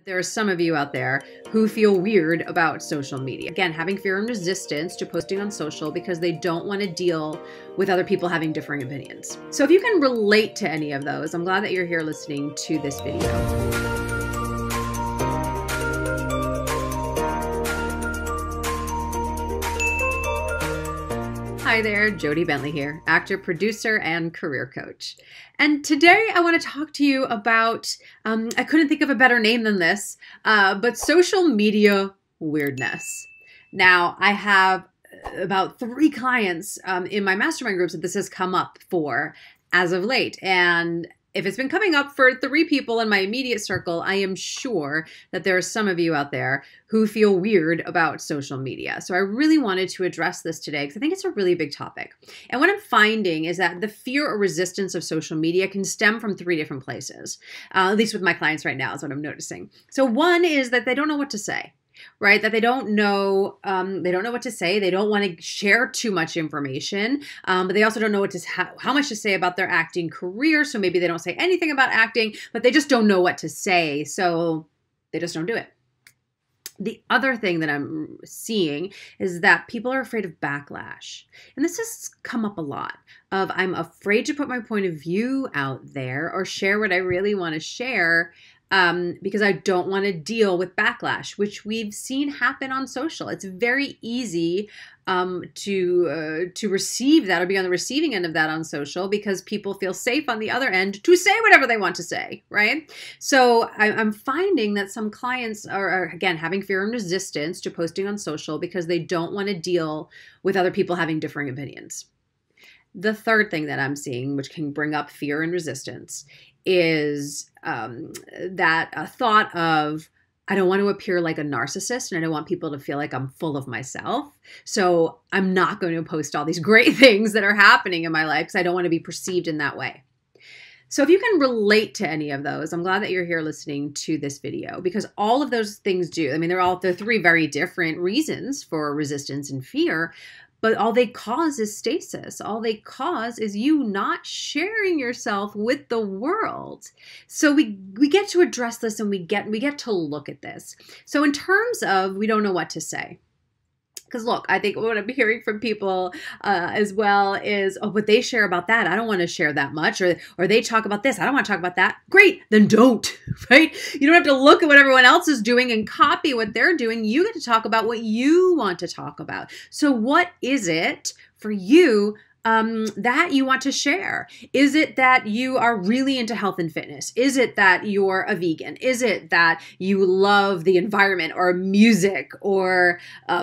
There are some of you out there who feel weird about social media. Again, having fear and resistance to posting on social because they don't want to deal with other people having differing opinions. So if you can relate to any of those, I'm glad that you're here listening to this video. Hi there, Jodie Bentley here, actor, producer, and career coach. And today I want to talk to you about, I couldn't think of a better name than this, but social media weirdness. Now, I have about 3 clients in my mastermind groups that this has come up for as of late. And if it's been coming up for 3 people in my immediate circle, I am sure that there are some of you out there who feel weird about social media. So I really wanted to address this today because I think it's a really big topic. And what I'm finding is that the fear or resistance of social media can stem from 3 different places, at least with my clients right now is what I'm noticing. So one is that they don't know what to say. Right? That they don't know what to say. They don't want to share too much information, but they also don't know how much to say about their acting career. So maybe they don't say anything about acting, but they just don't know what to say. So they just don't do it. The other thing that I'm seeing is that people are afraid of backlash. And this has come up a lot of I'm afraid to put my point of view out there or share what I really want to share because I don't want to deal with backlash, which we've seen happen on social. It's very easy to receive that or be on the receiving end of that on social because people feel safe on the other end to say whatever they want to say, right? So I'm finding that some clients are, again, having fear and resistance to posting on social because they don't want to deal with other people having differing opinions. The third thing that I'm seeing, which can bring up fear and resistance, is that a thought of, I don't want to appear like a narcissist and I don't want people to feel like I'm full of myself. So I'm not going to post all these great things that are happening in my life because I don't want to be perceived in that way. So if you can relate to any of those, I'm glad that you're here listening to this video because all of those things do. I mean, they're 3 very different reasons for resistance and fear, but all they cause is stasis. All they cause is you not sharing yourself with the world. So we get to address this and we get to look at this. So in terms of we don't know what to say. Because look, I think what I'm hearing from people as well is, oh, but they share about that. I don't want to share that much. Or they talk about this. I don't want to talk about that. Great, then don't, right? You don't have to look at what everyone else is doing and copy what they're doing. You get to talk about what you want to talk about. So what is it for you that you want to share? Is it that you are really into health and fitness? Is it that you're a vegan? Is it that you love the environment or music or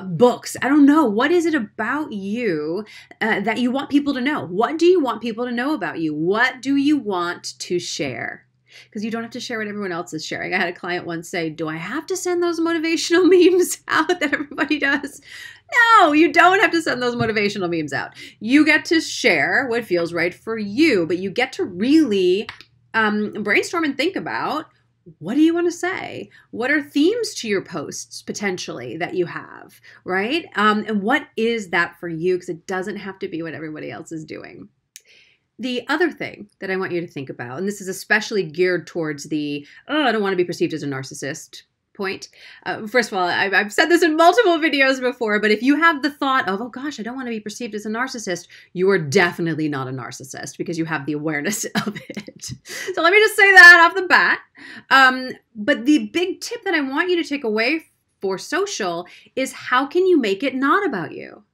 books? I don't know. What is it about you that you want people to know? What do you want people to know about you? What do you want to share? Because you don't have to share what everyone else is sharing. I had a client once say, do I have to send those motivational memes out that everybody does? No, you don't have to send those motivational memes out. You get to share what feels right for you, but you get to really brainstorm and think about, what do you want to say? What are themes to your posts potentially that you have, right? And what is that for you? Because it doesn't have to be what everybody else is doing. The other thing that I want you to think about, and this is especially geared towards the, oh, I don't want to be perceived as a narcissist point. First of all, I've said this in multiple videos before, but if you have the thought of, oh gosh, I don't want to be perceived as a narcissist, you are definitely not a narcissist because you have the awareness of it. So let me just say that off the bat. But the big tip that I want you to take away for social is how can you make it not about you?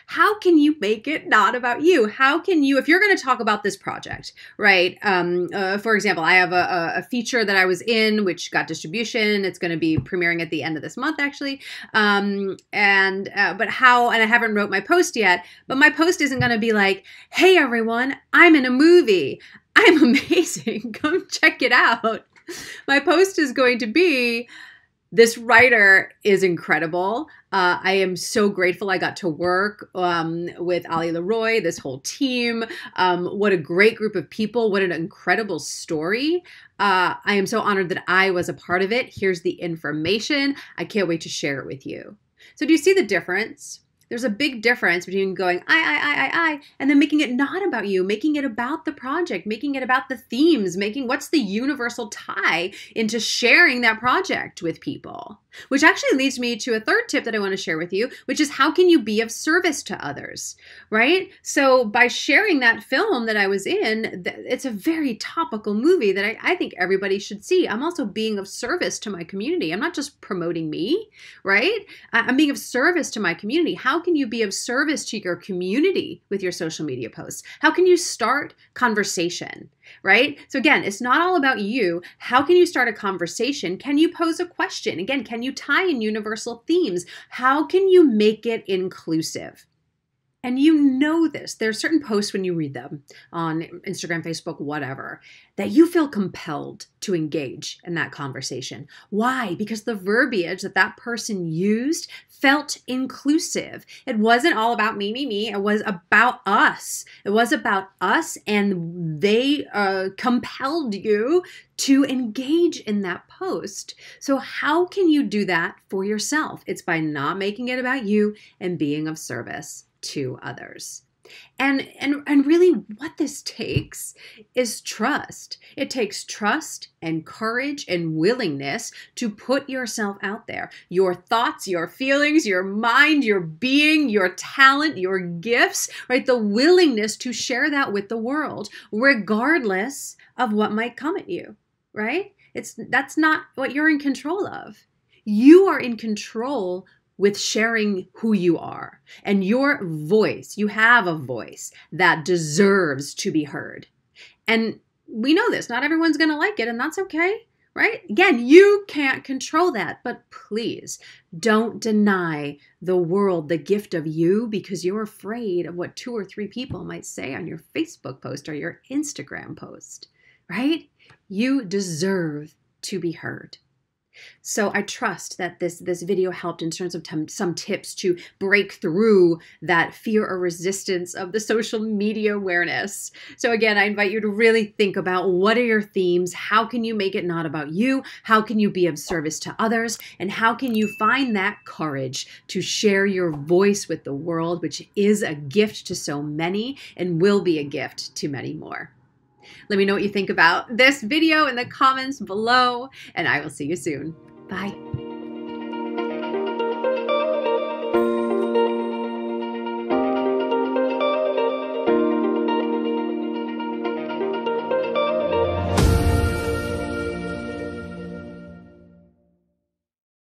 How can you make it not about you? How can you, if you're going to talk about this project, right? For example, I have a feature that I was in, which got distribution. It's going to be premiering at the end of this month, actually. And I haven't wrote my post yet, but my post isn't going to be like, hey, everyone, I'm in a movie. I'm amazing. Come check it out. My post is going to be, this writer is incredible. I am so grateful I got to work with Ali Leroy, this whole team. What a great group of people. What an incredible story. I am so honored that I was a part of it. Here's the information. I can't wait to share it with you. So do you see the difference? There's a big difference between going I, and then making it not about you, making it about the project, making it about the themes, making what's the universal tie into sharing that project with people. Which actually leads me to a third tip that I want to share with you, which is how can you be of service to others, right? So by sharing that film that I was in, it's a very topical movie that I think everybody should see. I'm also being of service to my community. I'm not just promoting me, right? I'm being of service to my community. How can you be of service to your community with your social media posts? How can you start conversation? Right? So again, it's not all about you. How can you start a conversation? Can you pose a question? Again, can you tie in universal themes? How can you make it inclusive? And you know this. There are certain posts when you read them on Instagram, Facebook, whatever, that you feel compelled to engage in that conversation. Why? Because the verbiage that that person used felt inclusive. It wasn't all about me, me, me. It was about us. It was about us, and they compelled you to engage in that post. So how can you do that for yourself? It's by not making it about you and being of service to others. And really what this takes is trust. It takes trust and courage and willingness to put yourself out there. Your thoughts, your feelings, your mind, your being, your talent, your gifts, right? The willingness to share that with the world, regardless of what might come at you, right? That's not what you're in control of. You are in control with sharing who you are and your voice. You have a voice that deserves to be heard. And we know this. Not everyone's going to like it, and that's okay, right? Again, you can't control that, but please don't deny the world the gift of you because you're afraid of what 2 or 3 people might say on your Facebook post or your Instagram post, right? You deserve to be heard. So I trust that this video helped in terms of some tips to break through that fear or resistance of the social media awareness. So again, I invite you to really think about what are your themes? How can you make it not about you? How can you be of service to others? And how can you find that courage to share your voice with the world, which is a gift to so many and will be a gift to many more. Let me know what you think about this video in the comments below, and I will see you soon. Bye.